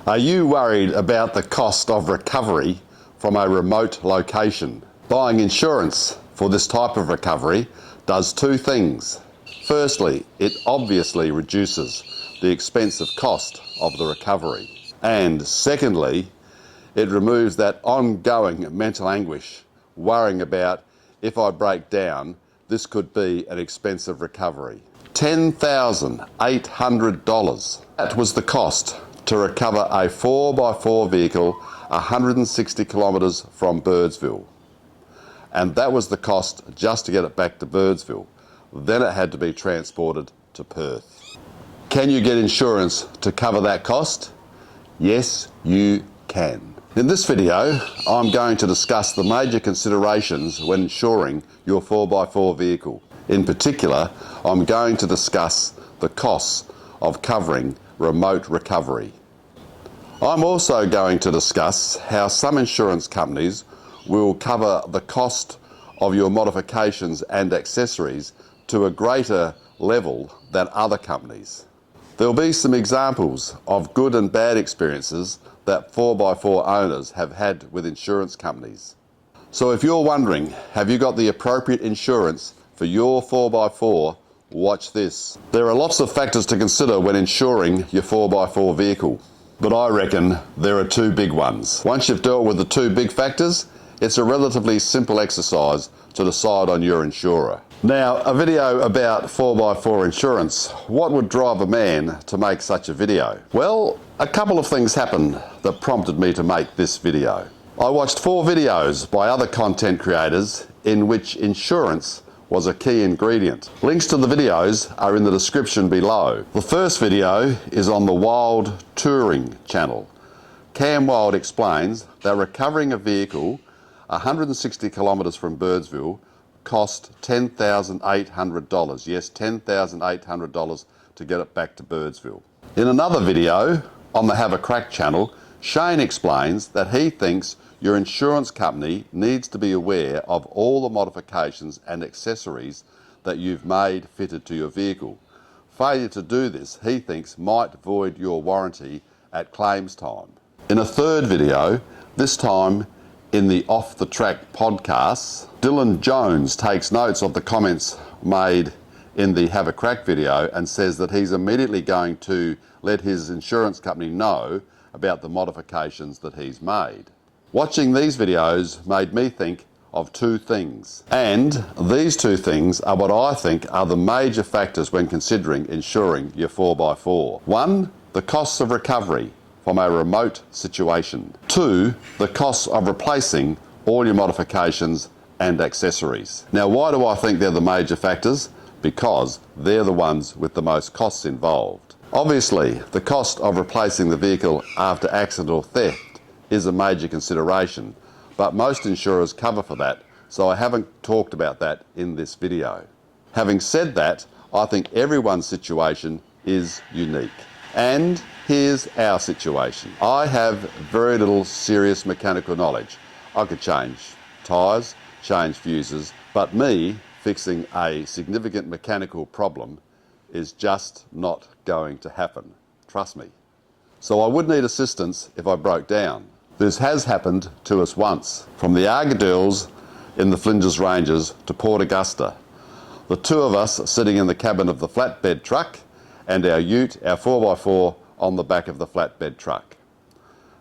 Are you worried about the cost of recovery from a remote location? Buying insurance for this type of recovery does two things. Firstly, it obviously reduces the expensive cost of the recovery. And secondly, it removes that ongoing mental anguish, worrying about if I break down, this could be an expensive recovery. $10,800. That was the cost to recover a 4x4 vehicle 160 kilometres from Birdsville. And that was the cost just to get it back to Birdsville. Then it had to be transported to Perth. Can you get insurance to cover that cost? Yes, you can. In this video, I'm going to discuss the major considerations when insuring your 4x4 vehicle. In particular, I'm going to discuss the costs of covering remote recovery. I'm also going to discuss how some insurance companies will cover the cost of your modifications and accessories to a greater level than other companies. There'll be some examples of good and bad experiences that 4x4 owners have had with insurance companies. So if you're wondering, have you got the appropriate insurance for your 4x4, watch this. There are lots of factors to consider when insuring your 4x4 vehicle, but I reckon there are two big ones. Once you've dealt with the two big factors, it's a relatively simple exercise to decide on your insurer. Now, a video about 4x4 insurance. What would drive a man to make such a video? Well, a couple of things happened that prompted me to make this video. I watched 4 videos by other content creators in which insurance was a key ingredient. Links to the videos are in the description below. The first video is on the Wild Touring channel. Cam Wild explains that recovering a vehicle 160 kilometres from Birdsville cost $10,800. Yes, $10,800 to get it back to Birdsville. In another video on the Have a Crack channel, Shane explains that he thinks your insurance company needs to be aware of all the modifications and accessories that you've made fitted to your vehicle. Failure to do this, he thinks, might void your warranty at claims time. In a third video, this time in the Off the Track podcasts, Dylan Jones takes notes of the comments made in the Have a Crack video and says that he's immediately going to let his insurance company know about the modifications that he's made. Watching these videos made me think of two things, and these two things are what I think are the major factors when considering insuring your 4x4. 1, the costs of recovery from a remote situation. 2, the costs of replacing all your modifications and accessories. Now, why do I think they're the major factors? Because they're the ones with the most costs involved. Obviously, the cost of replacing the vehicle after accident or theft is a major consideration, but most insurers cover for that, so I haven't talked about that in this video. Having said that, I think everyone's situation is unique. And here's our situation. I have very little serious mechanical knowledge. I could change tyres, change fuses, but me fixing a significant mechanical problem is just not going to happen. Trust me. So I would need assistance if I broke down. This has happened to us once, from the Argadilles in the Flinders Ranges to Port Augusta. The two of us sitting in the cabin of the flatbed truck and our ute, our 4x4, on the back of the flatbed truck.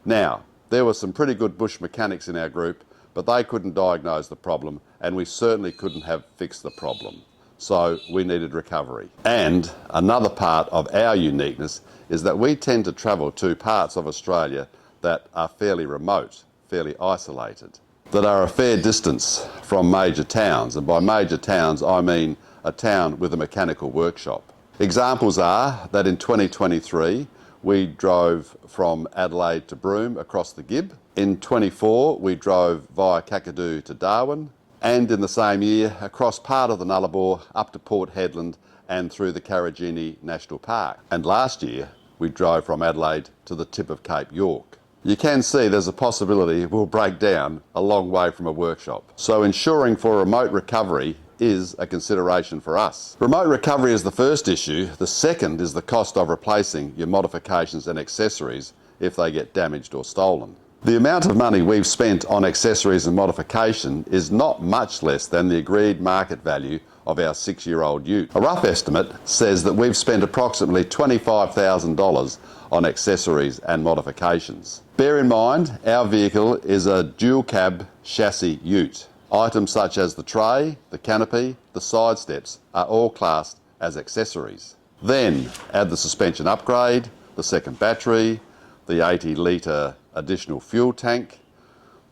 Now, there were some pretty good bush mechanics in our group, but they couldn't diagnose the problem, and we certainly couldn't have fixed the problem. So we needed recovery. And another part of our uniqueness is that we tend to travel to parts of Australia that are fairly remote, fairly isolated, that are a fair distance from major towns. And by major towns, I mean a town with a mechanical workshop. Examples are that in 2023, we drove from Adelaide to Broome across the Gibb. In 24, we drove via Kakadu to Darwin. And in the same year, across part of the Nullarbor up to Port Hedland and through the Karijini National Park. And last year, we drove from Adelaide to the tip of Cape York. You can see there's a possibility we'll break down a long way from a workshop. So insuring for remote recovery is a consideration for us. Remote recovery is the first issue. The second is the cost of replacing your modifications and accessories if they get damaged or stolen. The amount of money we've spent on accessories and modification is not much less than the agreed market value of our 6-year-old ute. A rough estimate says that we've spent approximately $25,000 on accessories and modifications. Bear in mind, our vehicle is a dual cab chassis ute. Items such as the tray, the canopy, the side steps are all classed as accessories. Then add the suspension upgrade, the second battery, the 80-litre additional fuel tank,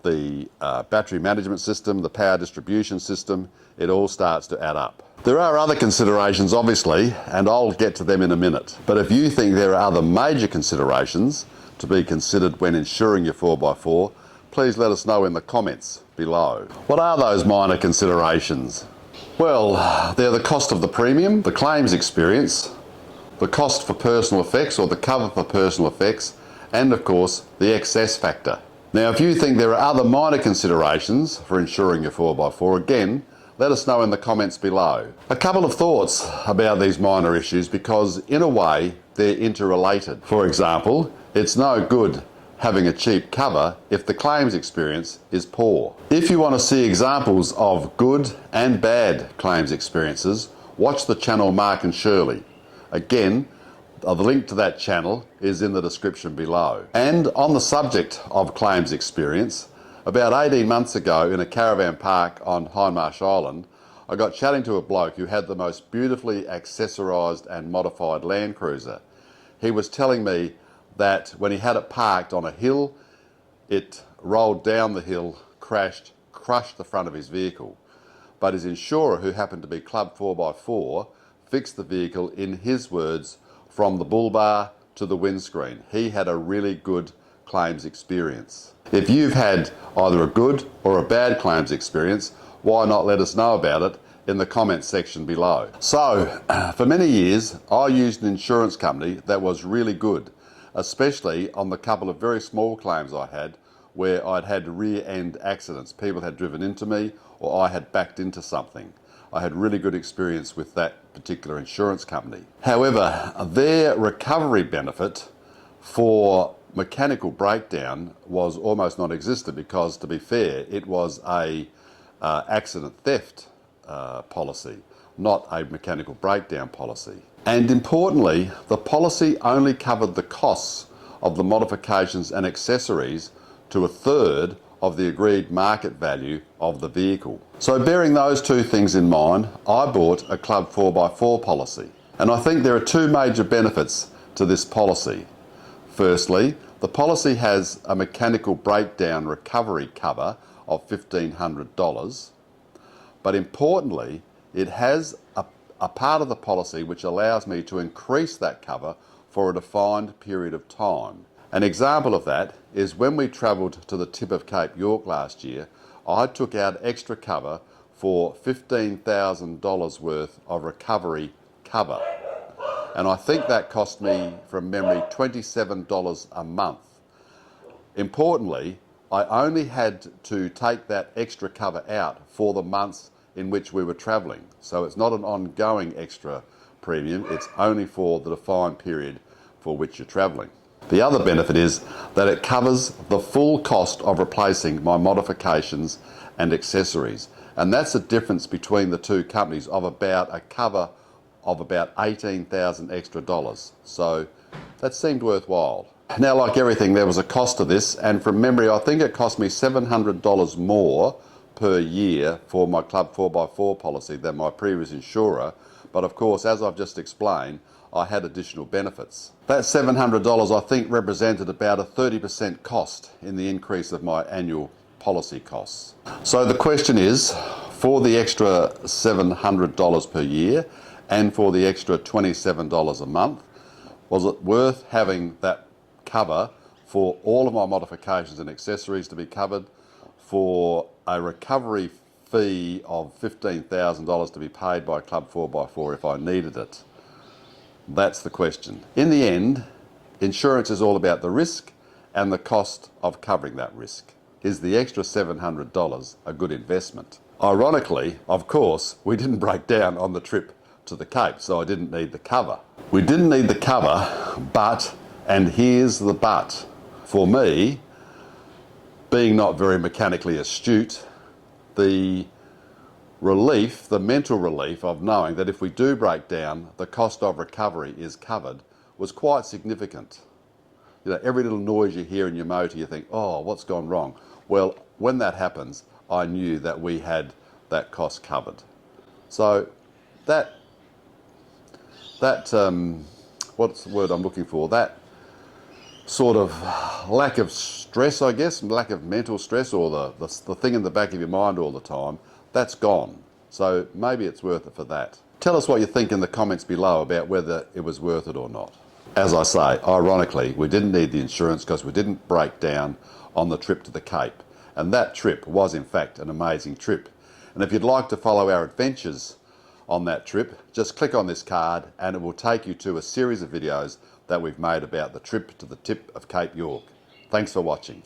the battery management system, the power distribution system. It all starts to add up. There are other considerations, obviously, and I'll get to them in a minute. But if you think there are other major considerations to be considered when insuring your 4x4, please let us know in the comments below. What are those minor considerations? Well, they're the cost of the premium, the claims experience, the cost for personal effects or the cover for personal effects, and of course the excess factor. Now if you think there are other minor considerations for insuring your 4x4, again, let us know in the comments below. A couple of thoughts about these minor issues because in a way they're interrelated. For example, it's no good having a cheap cover if the claims experience is poor. If you want to see examples of good and bad claims experiences, watch the channel Mark and Shirley. Again, the link to that channel is in the description below. And on the subject of claims experience, about 18 months ago in a caravan park on Hindmarsh Island, I got chatting to a bloke who had the most beautifully accessorised and modified Land Cruiser. He was telling me that when he had it parked on a hill, it rolled down the hill, crashed the front of his vehicle. But his insurer, who happened to be Club 4x4, fixed the vehicle, in his words, from the bull bar to the windscreen. He had a really good claims experience. If you've had either a good or a bad claims experience, why not let us know about it in the comments section below. So, for many years, I used an insurance company that was really good, especially on the couple of very small claims I had where I'd had rear end accidents. People had driven into me or I had backed into something. I had really good experience with that particular insurance company. However, their recovery benefit for mechanical breakdown was almost non-existent because, to be fair, it was a accident theft policy, not a mechanical breakdown policy. And importantly, the policy only covered the costs of the modifications and accessories to 1/3 of the agreed market value of the vehicle. So bearing those two things in mind, I bought a Club 4x4 policy. And I think there are two major benefits to this policy. Firstly, the policy has a mechanical breakdown recovery cover of $1,500, but importantly, it has a part of the policy which allows me to increase that cover for a defined period of time. An example of that is when we travelled to the tip of Cape York last year, I took out extra cover for $15,000 worth of recovery cover. And I think that cost me, from memory, $27 a month. Importantly, I only had to take that extra cover out for the months in which we were travelling. So it's not an ongoing extra premium, it's only for the defined period for which you're travelling. The other benefit is that it covers the full cost of replacing my modifications and accessories. And that's the difference between the two companies of about a cover of about $18,000 extra dollars. So that seemed worthwhile. Now, like everything, there was a cost to this, and from memory, I think it cost me $700 more per year for my Club 4x4 policy than my previous insurer. But of course, as I've just explained, I had additional benefits. That $700 I think represented about a 30% cost in the increase of my annual policy costs. So the question is, for the extra $700 per year and for the extra $27 a month, was it worth having that cover for all of my modifications and accessories to be covered, for a recovery fee of $15,000 to be paid by Club 4x4 if I needed it? That's the question. In the end, insurance is all about the risk and the cost of covering that risk. Is the extra $700 a good investment? Ironically, of course, we didn't break down on the trip to the Cape, so I didn't need the cover. We didn't need the cover, but, and here's the but, For me, being not very mechanically astute, the relief, the mental relief of knowing that if we do break down, the cost of recovery is covered was quite significant. You know, every little noise you hear in your motor, you think, oh, what's gone wrong? Well, when that happens, I knew that we had that cost covered. So that what's the word I'm looking for? That sort of lack of stress, I guess, lack of mental stress, or the thing in the back of your mind all the time, that's gone. So maybe it's worth it for that. Tell us what you think in the comments below about whether it was worth it or not. As I say, ironically, we didn't need the insurance because we didn't break down on the trip to the Cape. And that trip was in fact an amazing trip. And if you'd like to follow our adventures on that trip, just click on this card and it will take you to a series of videos that we've made about the trip to the tip of Cape York. Thanks for watching.